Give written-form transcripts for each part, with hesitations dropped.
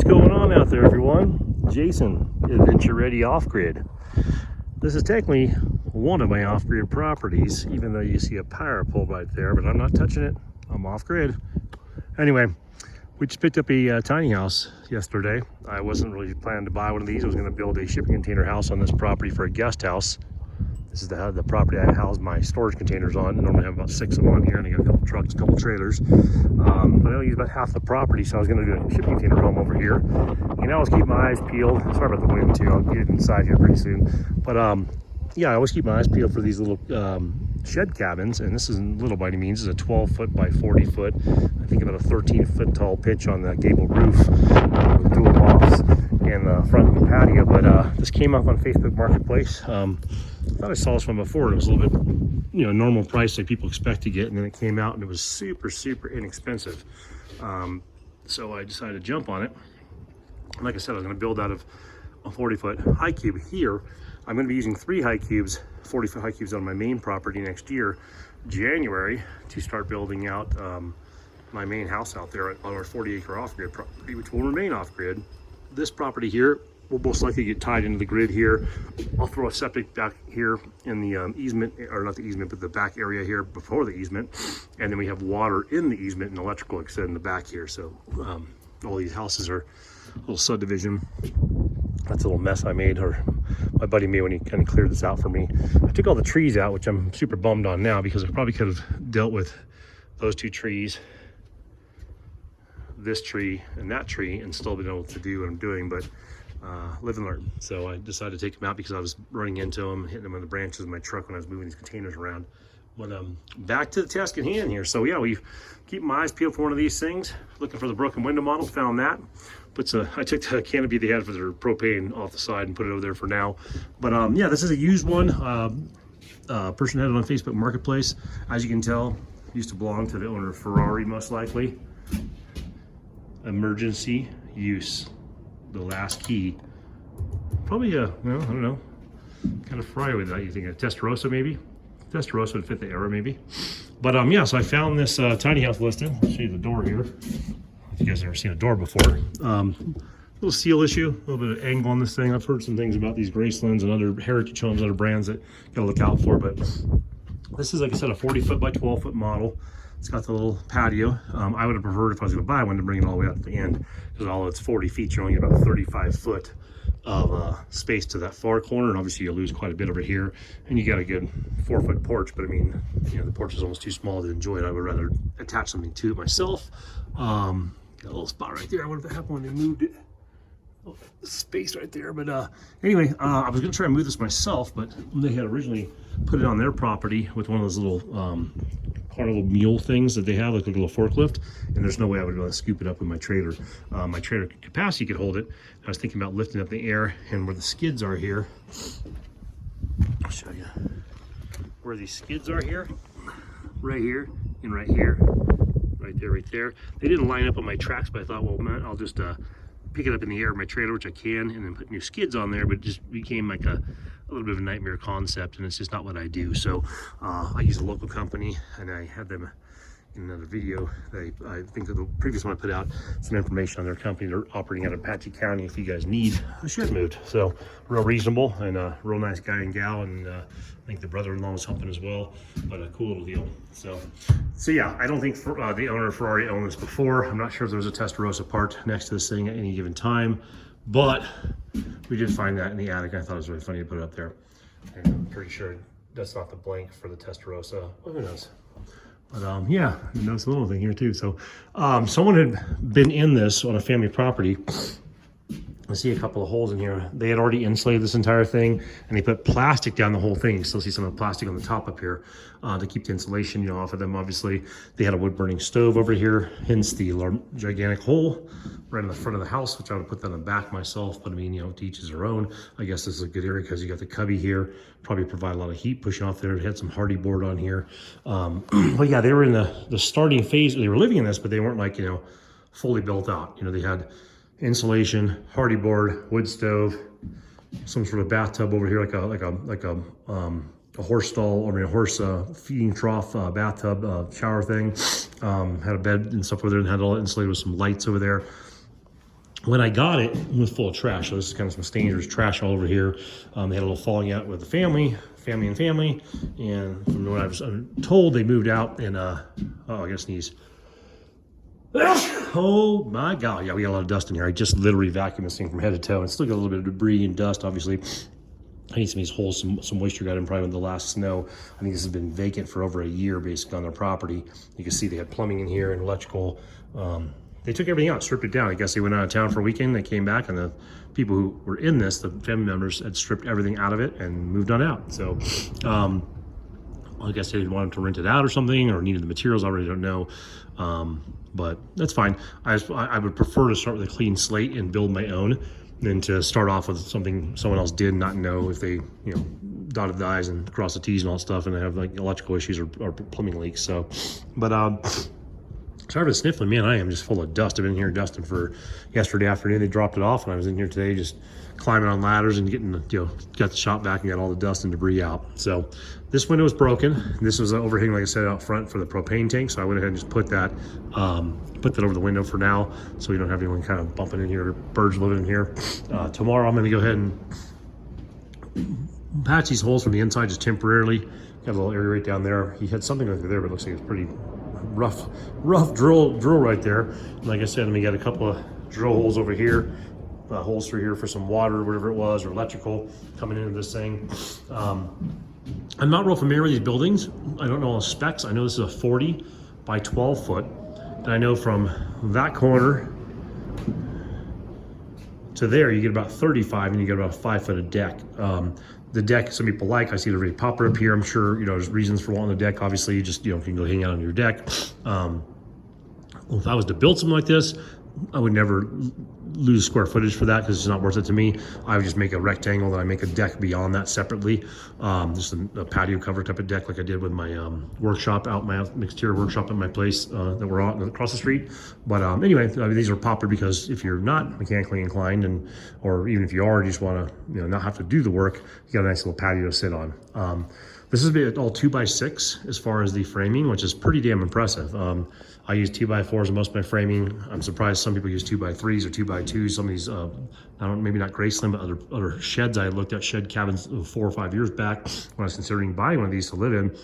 going on out there, everyone? Jason, Adventure Ready Off-Grid. This is technically one of my off-grid properties, even though you see a power pole right there, but I'm not touching it. I'm off-grid. Anyway, we just picked up a tiny house yesterday. I wasn't really planning to buy one of these. I was going to build a shipping container house on this property for a guest house. This is the property I house my storage containers on. I normally have about 6 of them on here, and I got a couple trucks, a couple trailers. But I only use about half the property, so I was going to do a shipping container home over here. And I always keep my eyes peeled. Sorry about the wind too. I'll get inside here pretty soon. But yeah, I always keep my eyes peeled for these little shed cabins. And this isn't little by any means. It's a 12 foot by 40 foot. I think about a 13 foot tall pitch on the gable roof with dual lofts and the front of the patio. But this came up on Facebook Marketplace. I thought I saw this one before. It was a little bit, normal price like people expect to get, and then it came out and it was super, super inexpensive. So I decided to jump on it. And like I said, I was going to build out of a 40-foot high cube here. I'm going to be using 3 high cubes, 40-foot high cubes on my main property next year, January, to start building out my main house out there on our 40-acre off-grid property, which will remain off-grid. This property here will most likely get tied into the grid here. I'll throw a septic back here in the easement, or not the easement, but the back area here before the easement. And then we have water in the easement and electrical, like I said, in the back here. So all these houses are a little subdivision. That's a little mess I made, or my buddy made when he kind of cleared this out for me. I took all the trees out, which I'm super bummed on now, because I probably could have dealt with those 2 trees, this tree and that tree, and still been able to do what I'm doing, but live and learn. So I decided to take them out because I was running into them, hitting them on the branches of my truck when I was moving these containers around. But back to the task at hand here. So yeah, we keep my eyes peeled for one of these things, looking for the broken window model, found that. I took the canopy they had for their propane off the side and put it over there for now. But yeah, this is a used one. Person had it on Facebook Marketplace. As you can tell, used to belong to the owner of Ferrari, most likely. Emergency use. The last key. Probably I don't know, kind of fry with that. You think a Testarossa maybe? Testarossa would fit the era maybe. But yeah, so I found this tiny house listed. I'll show you the door here. If you guys have ever seen a door before. Little seal issue, a little bit of angle on this thing. I've heard some things about these Gracelands and other heritage homes, other brands that gotta look out for, but this is, like I said, a 40-foot by 12-foot model. It's got the little patio. I would have preferred, if I was going to buy one, to bring it all the way out to the end, because although it's 40 feet, you're only about 35 foot of space to that far corner, and obviously you'll lose quite a bit over here, and you got a good 4-foot porch. But I mean, the porch is almost too small to enjoy it. I would rather attach something to it myself. Got a little spot right there. I wonder if that happened when they moved it. Space right there. But anyway, I was gonna try and move this myself, but they had originally put it on their property with one of those little carnival mule things that they have, like a little forklift, and there's no way I would be able to scoop it up with my trailer. My trailer capacity could hold it. I was thinking about lifting up the air, and where the skids are here, I'll show you where these skids are here, right here and right here, right there. They didn't line up on my tracks, but I thought, well, man, I'll just pick it up in the air with my trailer, which I can, and then put new skids on there. But it just became like a little bit of a nightmare concept, and it's just not what I do. So I use a local company, and I had them in another video. I think the previous one I put out some information on their company. They're operating out of Apache County if you guys need a shed moved. So real reasonable, and a real nice guy and gal, and I think the brother-in-law was helping as well, but a cool little deal. So yeah, I don't think the owner of Ferrari owned this before. I'm not sure if there was a Testarossa part next to this thing at any given time, but we did find that in the attic. I thought it was really funny to put it up there, and I'm pretty sure that's not the blank for the Testarossa. Well, who knows? But yeah, that's a little thing here too. So someone had been in this on a family property. I see a couple of holes in here. They had already insulated this entire thing, and they put plastic down the whole thing. You still see some of the plastic on the top up here to keep the insulation off of them. Obviously, they had a wood burning stove over here, hence the gigantic hole right in the front of the house, which I would put that in the back myself. But I mean, to each his own. I guess this is a good area because you got the cubby here, probably provide a lot of heat pushing off there. It had some hardy board on here. But yeah, they were in the starting phase. They were living in this, but they weren't like, fully built out. They had insulation, hardy board, wood stove, some sort of bathtub over here, like a horse stall, or a horse feeding trough bathtub shower thing. Had a bed and stuff over there, and had all insulated with some lights over there. when I got it, it was full of trash. So this is kind of some stains. There's trash all over here. They had a little falling out with the family. And from what I was told, they moved out and, I gotta sneeze. Oh my God. Yeah, we got a lot of dust in here. I just literally vacuumed this thing from head to toe. It's still got a little bit of debris and dust, obviously. I think some of these holes, some moisture got in probably with the last snow. I think this has been vacant for over a year, basically, on their property. You can see they had plumbing in here and electrical. They took everything out, stripped it down. I guess they went out of town for a weekend. They came back, and the people who were in this, the family members, had stripped everything out of it and moved on out. So I guess they wanted to rent it out or something, or needed the materials. I really don't know. But that's fine. I would prefer to start with a clean slate and build my own than to start off with something someone else did not know if they, dotted the I's and crossed the T's and all that stuff, and they have like electrical issues or plumbing leaks. So, but sorry for sniffling, man. I am just full of dust. I've been here dusting for yesterday afternoon. They dropped it off, and I was in here today just climbing on ladders and getting, got the shop back and got all the dust and debris out. So this window is broken. This was an overhang, like I said, out front for the propane tank. So I went ahead and just put that over the window for now, so we don't have anyone kind of bumping in here, or birds living in here. Tomorrow I'm going to go ahead and patch these holes from the inside just temporarily. Got a little area right down there. He had something over there, but it looks like it's pretty rough drill right there. And like I said, we got a couple of drill holes over here, holes through here for some water, whatever it was, or electrical coming into this thing. I'm not real familiar with these buildings. I don't know all the specs. I know this is a 40 by 12 foot. And I know from that corner to there, you get about 35, and you get about a 5 foot of deck. The deck, some people like, I see they're very popular up here. I'm sure, there's reasons for wanting the deck. Obviously, you just, you can go hang out on your deck. Well, if I was to build something like this, I would never lose square footage for that because it's not worth it to me. I would just make a rectangle, then I make a deck beyond that separately. Just a patio cover type of deck like I did with my workshop out, my exterior workshop at my place that we're on across the street. But anyway, these are popular because if you're not mechanically inclined, or even if you are, you just want to not have to do the work, you got a nice little patio to sit on. This is all 2x6 as far as the framing, which is pretty damn impressive. I use 2x4s in most of my framing. I'm surprised some people use 2x3s or 2x2s. Some of these, maybe not Graceland, but other sheds. I looked at shed cabins 4 or 5 years back when I was considering buying one of these to live in,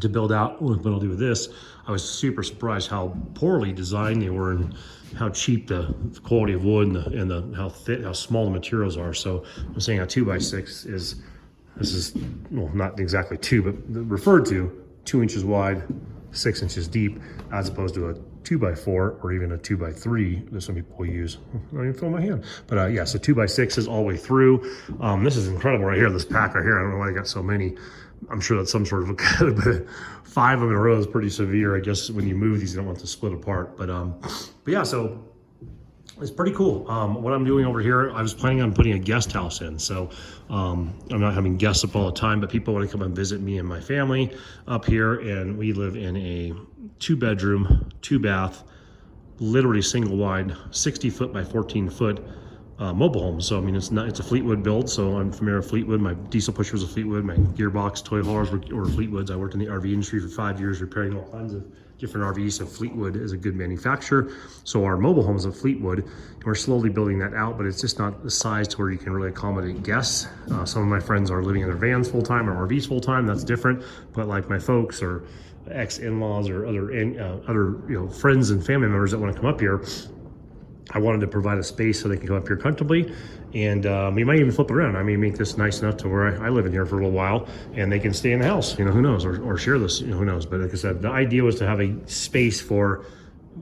to build out what I'll do with this. I was super surprised how poorly designed they were and how cheap the quality of wood and how small the materials are. So I'm saying a 2x6 is, this is, well, not exactly 2, but referred to 2 inches wide, 6 inches deep, as opposed to a 2x4 or even a 2x3 that some people use. I don't even feel my hand. But yeah, so 2x6 is all the way through. This is incredible right here, this pack right here. I don't know why I got so many. I'm sure that's some sort of a, but 5 of them in a row is pretty severe. I guess when you move these, you don't want to split apart. But yeah, so it's pretty cool. What I'm doing over here, I was planning on putting a guest house in. So I'm not having guests up all the time, but people want to come and visit me and my family up here. And we live in a 2-bedroom, 2-bath, literally single wide, 60 foot by 14 foot mobile home. So I mean, it's a Fleetwood build. So I'm familiar with Fleetwood. My diesel pusher was a Fleetwood. My gearbox toy haulers were Fleetwoods. I worked in the RV industry for 5 years, repairing all kinds of different RVs. So Fleetwood is a good manufacturer. So our mobile home is a Fleetwood, and we're slowly building that out, but it's just not the size to where you can really accommodate guests. Some of my friends are living in their vans full time or RVs full time. That's different. But like my folks or ex-in-laws or other friends and family members that want to come up here, I wanted to provide a space so they can come up here comfortably, and we might even flip it around. I mean, make this nice enough to where I live in here for a little while, and they can stay in the house. Who knows, or share this. Who knows? But like I said, the idea was to have a space for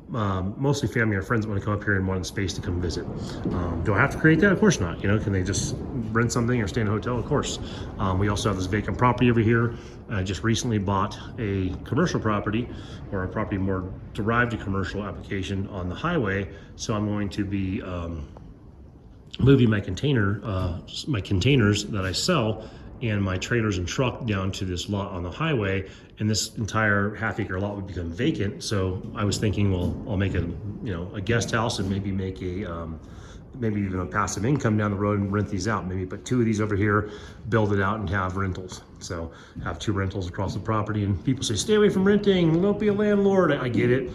mostly family or friends that want to come up here and want a space to come visit. Do I have to create that? Of course not. Can they just rent something or stay in a hotel? Of course. We also have this vacant property over here. I just recently bought a commercial property, or a property more derived to commercial application on the highway. So I'm going to be moving my containers that I sell and my trailers and truck down to this lot on the highway, and this entire half-acre lot would become vacant. So I was thinking, well, I'll make a guest house and maybe make maybe even a passive income down the road and rent these out. Maybe put 2 of these over here, build it out, and have rentals. So have 2 rentals across the property. And people say, stay away from renting, don't be a landlord. I get it.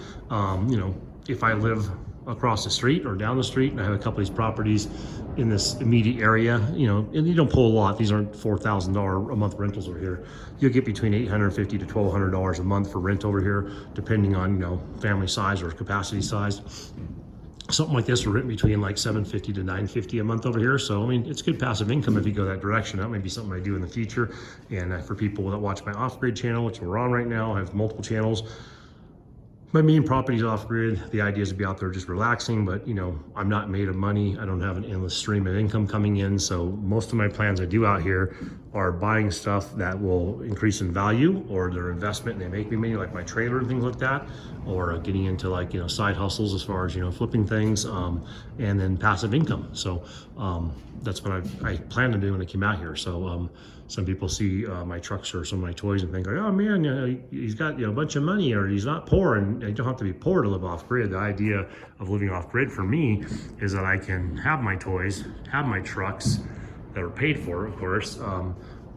If I live across the street or down the street, and I have a couple of these properties in this immediate area, you know, and you don't pull a lot. These aren't $4,000 a month rentals over here. You'll get between $850 to $1,200 a month for rent over here, depending on, you know, family size or capacity size. Something like this will rent between like $750 to $950 a month over here. So, I mean, it's good passive income if you go that direction. That might be something I do in the future. And for people that watch my off-grid channel, which we're on right now, I have multiple channels. My main property is off-grid. The idea is to be out there just relaxing, but you know, I'm not made of money. I don't have an endless stream of income coming in. So most of my plans I do out here are buying stuff that will increase in value, or their investment and they make me money, like my trailer and things like that, or getting into like, you know, side hustles as far as, you know, flipping things, and then passive income. So that's what I plan to do when I came out here. So some people see my trucks or some of my toys and think like, oh man, you know, he's got, you know, a bunch of money, or he's not poor. And you don't have to be poor to live off grid. The idea of living off grid for me is that I can have my toys, have my trucks that are paid for, of course,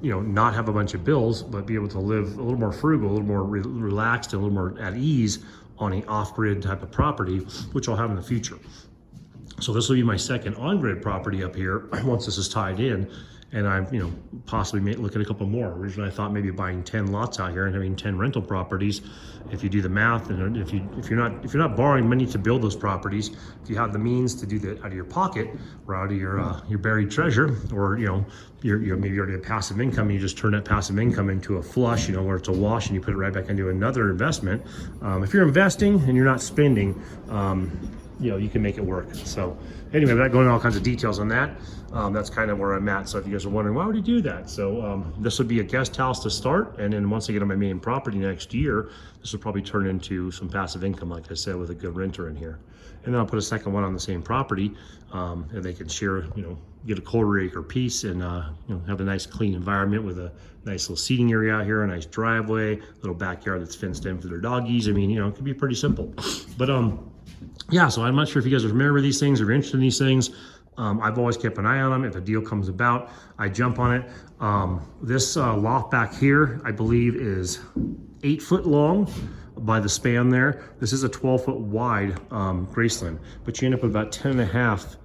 you know, not have a bunch of bills, but be able to live a little more frugal, a little more relaxed, a little more at ease on an off-grid type of property, which I'll have in the future. So this will be my second on-grid property up here once this is tied in. And I'm, you know, possibly may look at a couple more. Originally, I thought maybe buying 10 lots out here and having 10 rental properties. If you do the math, and if you're not borrowing money to build those properties, if you have the means to do that out of your pocket or out of your buried treasure, or you know, you're maybe already a passive income, and you just turn that passive income into a flush, you know, where it's a wash, and you put it right back into another investment. If you're investing and you're not spending, you know, you can make it work. So anyway, without going into all kinds of details on that, that's kind of where I'm at. So if you guys are wondering, why would he do that? So this would be a guest house to start. And then once I get on my main property next year, this will probably turn into some passive income, like I said, with a good renter in here. And then I'll put a second one on the same property, and they can share, you know, get a 1/4 acre piece, and you know, have a nice clean environment with a nice little seating area out here, a nice driveway, little backyard that's fenced in for their doggies. I mean, you know, it could be pretty simple. But yeah, so I'm not sure if you guys are familiar with these things or interested in these things. I've always kept an eye on them. If a deal comes about, I jump on it. This loft back here, I believe, is 8 foot long by the span there. This is a 12 foot wide Graceland, but you end up with about 10.5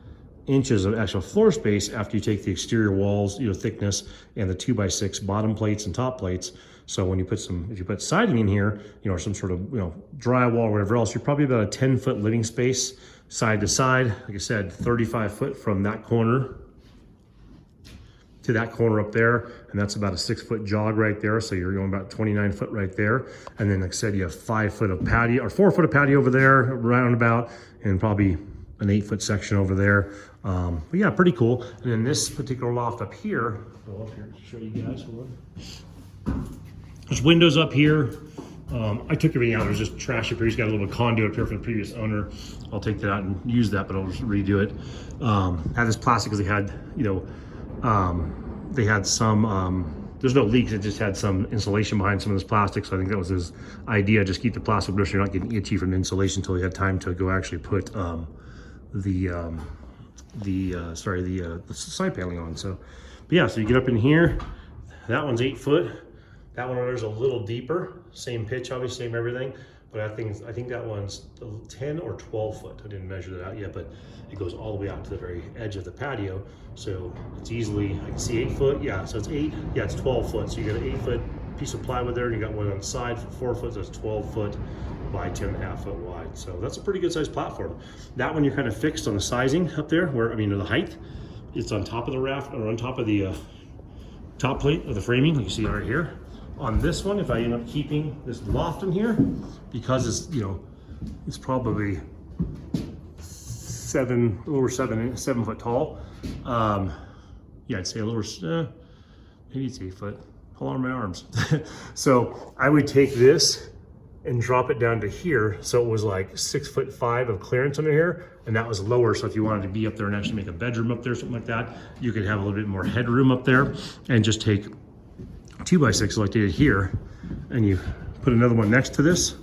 inches of actual floor space after you take the exterior walls, you know, thickness, and the 2x6 bottom plates and top plates. So when you put if you put siding in here, you know, or some sort of, you know, drywall or whatever else, you're probably about a 10 foot living space side to side. Like I said, 35 foot from that corner to that corner up there. And that's about a 6 foot jog right there. So you're going about 29 foot right there. And then like I said, you have 5 foot of patio, or 4 foot of patio over there, roundabout, and probably an 8 foot section over there. But yeah, pretty cool. And then this particular loft up here, go up here to show you guys. Hold on. There's windows up here. I took everything out. There's just trash up here. He's got a little conduit up here from the previous owner. I'll take that out and use that, but I'll just redo it. I had this plastic because they had, you know, they had some, there's no leaks. It just had some insulation behind some of this plastic. So I think that was his idea. Just keep the plastic brush. You're not getting itchy from the insulation until he had time to go actually put the side paneling on. So, but yeah, so you get up in here. That one's 8 foot. That one there's a little deeper, same pitch, obviously, same everything. But I think that one's 10 or 12 foot. I didn't measure that out yet, but it goes all the way out to the very edge of the patio. So it's easily, I can see 8 foot. Yeah, so it's 8. Yeah, it's 12 foot. So you got an 8 foot piece of plywood there, and you got one on the side for 4 foot. So it's 12 foot by 10.5 foot wide. So that's a pretty good sized platform. That one you're kind of fixed on the sizing up there, where, I mean, the height. It's on top of the raft, or on top of the top plate of the framing, like you see right here. On this one, if I end up keeping this loft in here, because it's, you know, it's probably 7 foot tall. Yeah, I'd say a little, maybe it's 8 foot. Hold on my arms. So I would take this and drop it down to here. So it was like 6'5" of clearance under here, and that was lower. So if you wanted to be up there and actually make a bedroom up there, something like that, you could have a little bit more headroom up there, and just take 2x6 like they did here, and you put another one next to this,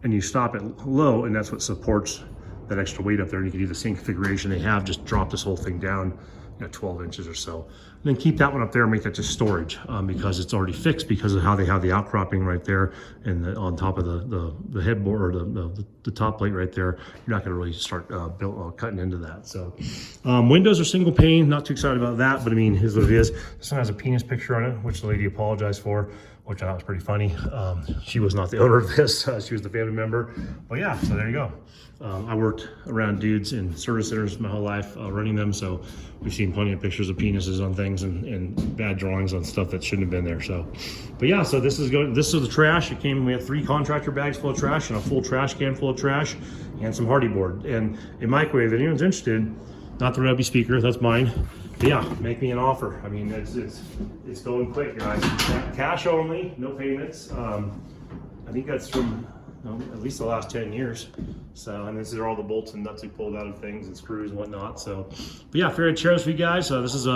and you stop it low, and that's what supports that extra weight up there. And you can do the same configuration they have, just drop this whole thing down 12 inches or so. And then keep that one up there and make that just storage because it's already fixed because of how they have the outcropping right there and on top of the headboard or the top plate right there. You're not going to really start cutting into that. So windows are single pane. Not too excited about that, but I mean, here's what it is. This one has a penis picture on it, which the lady apologized for, which I thought was pretty funny. She was not the owner of this. She was the family member. But yeah, so there you go. I worked around dudes in service centers my whole life running them, so we've seen plenty of pictures of penises on things and bad drawings on stuff that shouldn't have been there. So, but yeah, so this is the trash. It came. We had 3 contractor bags full of trash and a full trash can full of trash and some hardy board and a microwave. If anyone's interested, not the Rebby speaker, that's mine. But yeah, make me an offer. I mean, it's going quick, guys. Cash only, no payments. I think that's from at least the last 10 years. So, and these are all the bolts and nuts we pulled out of things and screws and whatnot. So, but yeah, figured I'd share this with you guys. This is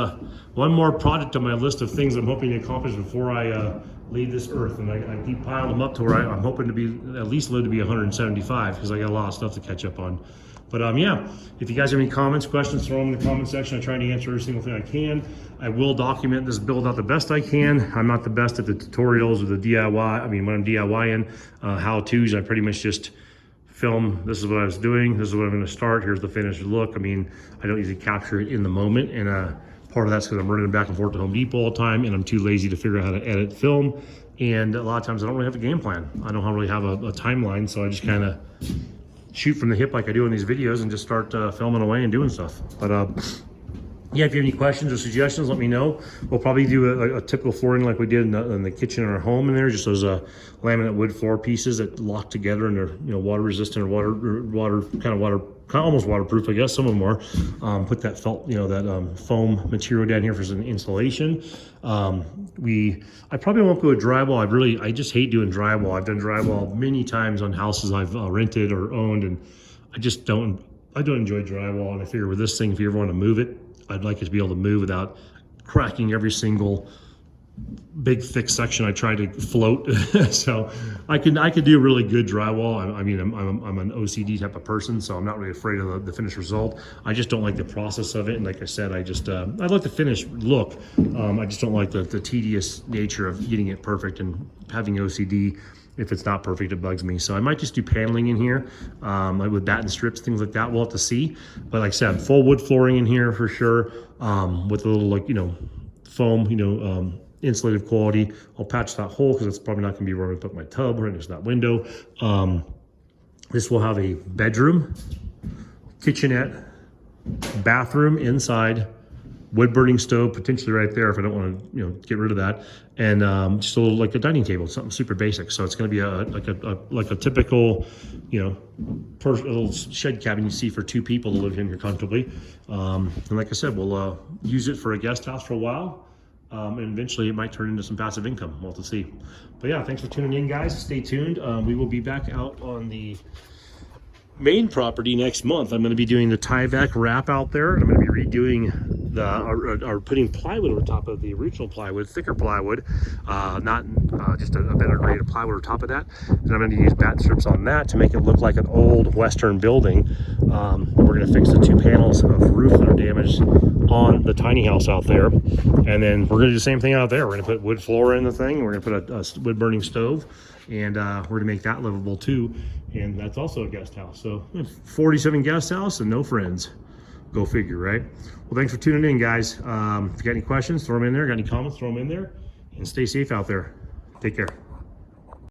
one more project on my list of things I'm hoping to accomplish before I leave this earth. And I keep piling them up to where I'm hoping to be at least live to be 175 because I got a lot of stuff to catch up on. But yeah, if you guys have any comments, questions, throw them in the comment section. I try to answer every single thing I can. I will document this build out the best I can. I'm not the best at the tutorials or the DIY. I mean, when I'm DIYing how-tos, I pretty much just film, this is what I was doing, this is what I'm gonna start, here's the finished look. I mean, I don't usually capture it in the moment, and part of that's because I'm running back and forth to Home Depot all the time, and I'm too lazy to figure out how to edit film. And a lot of times I don't really have a game plan. I don't really have a timeline, so I just kind of shoot from the hip like I do in these videos and just start filming away and doing stuff. But yeah, if you have any questions or suggestions, let me know. We'll probably do a typical flooring like we did in the kitchen in our home in there, just those laminate wood floor pieces that lock together and they're water resistant or almost waterproof, I guess. Some of them are. Put that felt, that foam material down here for some insulation. I probably won't go with drywall. I just hate doing drywall. I've done drywall many times on houses I've rented or owned, and I don't enjoy drywall. And I figure with this thing, if you ever want to move it, I'd like it to be able to move without cracking every single big thick section I try to float. So I could do really good drywall. I mean, I'm an OCD type of person, so I'm not really afraid of the finished result. I just don't like the process of it. And like I said, I like the finished look. I just don't like the tedious nature of getting it perfect, and having OCD. If it's not perfect, it bugs me. So I might just do paneling in here, like with batten strips, things like that. We'll have to see. But like I said, full wood flooring in here for sure, with a little foam, insulative quality. I'll patch that hole because it's probably not going to be where I put my tub right next to that window. This will have a bedroom, kitchenette, bathroom inside, wood burning stove potentially right there if I don't want to get rid of that, and just a little like a dining table, something super basic. So it's going to be like a typical a little shed cabin you see for 2 people to live in here comfortably. And like I said, we'll use it for a guest house for a while, and eventually it might turn into some passive income. We'll have to see. But yeah, thanks for tuning in, guys. Stay tuned. We will be back out on the main property next month. I'm going to be doing the Tyvek wrap out there, and I'm going to be redoing or putting plywood over top of the original plywood, thicker plywood, not just a better grade of plywood over top of that. And I'm going to use batten strips on that to make it look like an old Western building. We're going to fix the 2 panels of roof that are damaged on the tiny house out there, and then we're going to do the same thing out there. We're going to put wood floor in the thing. We're going to put a wood burning stove, and we're going to make that livable too. And that's also a guest house. So 47 guest house and no friends. Go figure, right? Well, thanks for tuning in, guys. If you got any questions, throw them in there. Got any comments, throw them in there. And stay safe out there. Take care.